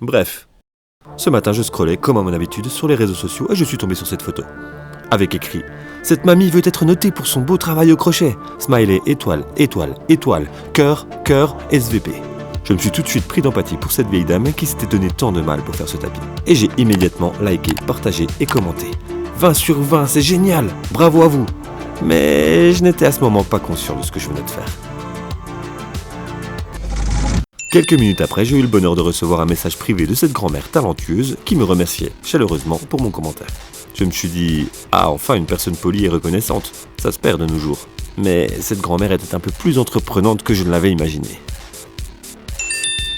Bref, ce matin je scrollais comme à mon habitude sur les réseaux sociaux et je suis tombé sur cette photo. Avec écrit « Cette mamie veut être notée pour son beau travail au crochet. Smiley, étoile, étoile, étoile, cœur, cœur, SVP. » Je me suis tout de suite pris d'empathie pour cette vieille dame qui s'était donné tant de mal pour faire ce tapis. Et j'ai immédiatement liké, partagé et commenté. 20 sur 20, c'est génial! Bravo à vous! Mais je n'étais à ce moment pas conscient de ce que je venais de faire. Quelques minutes après, j'ai eu le bonheur de recevoir un message privé de cette grand-mère talentueuse qui me remerciait chaleureusement pour mon commentaire. Je me suis dit « Ah, enfin une personne polie et reconnaissante, ça se perd de nos jours. » Mais cette grand-mère était un peu plus entreprenante que je ne l'avais imaginé.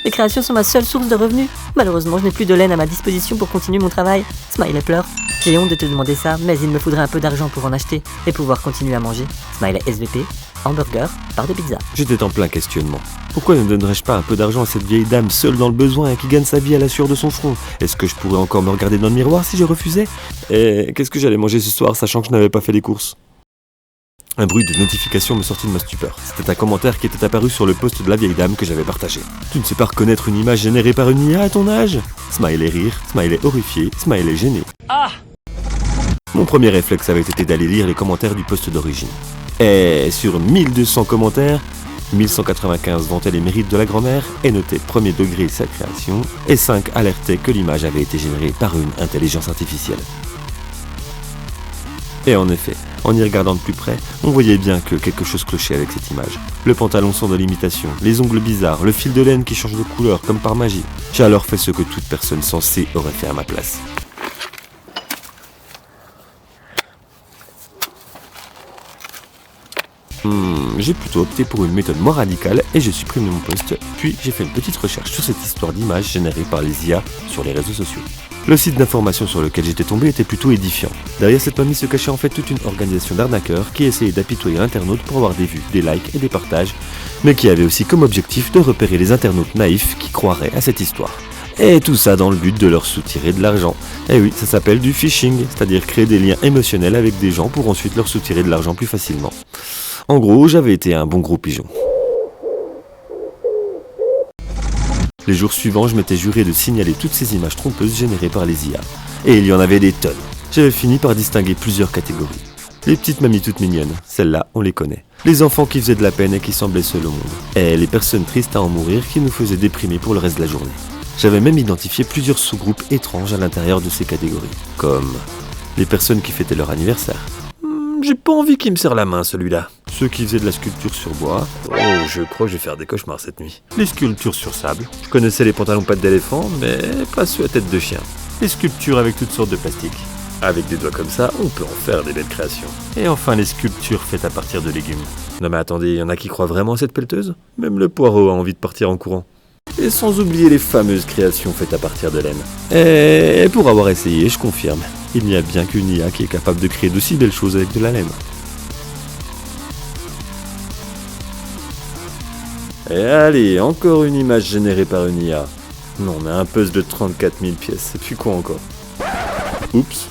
Les créations sont ma seule source de revenus. Malheureusement, je n'ai plus de laine à ma disposition pour continuer mon travail. Smiley pleure. J'ai honte de te demander ça, mais il me faudrait un peu d'argent pour en acheter et pouvoir continuer à manger. Smiley SVP, hamburger, part de pizza. J'étais en plein questionnement. Pourquoi ne donnerais-je pas un peu d'argent à cette vieille dame seule dans le besoin et qui gagne sa vie à la sueur de son front? Est-ce que je pourrais encore me regarder dans le miroir si je refusais? Et qu'est-ce que j'allais manger ce soir sachant que je n'avais pas fait les courses? Un bruit de notification me sortit de ma stupeur. C'était un commentaire qui était apparu sur le post de la vieille dame que j'avais partagé. Tu ne sais pas reconnaître une image générée par une IA à ton âge? Smiley rire, smiley horrifié, smiley gêné. Ah! Mon premier réflexe avait été d'aller lire les commentaires du post d'origine. Et sur 1200 commentaires, 1195 vantaient les mérites de la grand-mère et notaient premier degré sa création, et 5 alertaient que l'image avait été générée par une intelligence artificielle. Et en effet, en y regardant de plus près, on voyait bien que quelque chose clochait avec cette image. Le pantalon sans de l'imitation, les ongles bizarres, le fil de laine qui change de couleur comme par magie. J'ai alors fait ce que toute personne sensée aurait fait à ma place. J'ai plutôt opté pour une méthode moins radicale et j'ai supprimé mon post, puis j'ai fait une petite recherche sur cette histoire d'image générée par les IA sur les réseaux sociaux. Le site d'information sur lequel j'étais tombé était plutôt édifiant. Derrière cette mamie se cachait en fait toute une organisation d'arnaqueurs qui essayait d'apitoyer l'internaute pour avoir des vues, des likes et des partages, mais qui avait aussi comme objectif de repérer les internautes naïfs qui croiraient à cette histoire. Et tout ça dans le but de leur soutirer de l'argent. Et oui, ça s'appelle du phishing, c'est-à-dire créer des liens émotionnels avec des gens pour ensuite leur soutirer de l'argent plus facilement. En gros, j'avais été un bon gros pigeon. Les jours suivants, je m'étais juré de signaler toutes ces images trompeuses générées par les IA. Et il y en avait des tonnes. J'avais fini par distinguer plusieurs catégories. Les petites mamies toutes mignonnes, celles-là, on les connaît. Les enfants qui faisaient de la peine et qui semblaient seuls au monde. Et les personnes tristes à en mourir qui nous faisaient déprimer pour le reste de la journée. J'avais même identifié plusieurs sous-groupes étranges à l'intérieur de ces catégories. Comme les personnes qui fêtaient leur anniversaire. J'ai pas envie qu'il me serre la main, celui-là. Ceux qui faisaient de la sculpture sur bois. Oh, je crois que je vais faire des cauchemars cette nuit. Les sculptures sur sable. Je connaissais les pantalons pattes d'éléphant, mais pas ceux à tête de chien. Les sculptures avec toutes sortes de plastique. Avec des doigts comme ça, on peut en faire des belles créations. Et enfin, les sculptures faites à partir de légumes. Non mais attendez, il y en a qui croient vraiment à cette pelleteuse? Même le poireau a envie de partir en courant. Et sans oublier les fameuses créations faites à partir de laine. Et pour avoir essayé, je confirme, il n'y a bien qu'une IA qui est capable de créer d'aussi belles choses avec de la laine. Et allez, encore une image générée par une IA. Non mais un puzzle de 34 000 pièces, c'est plus quoi encore? Oups.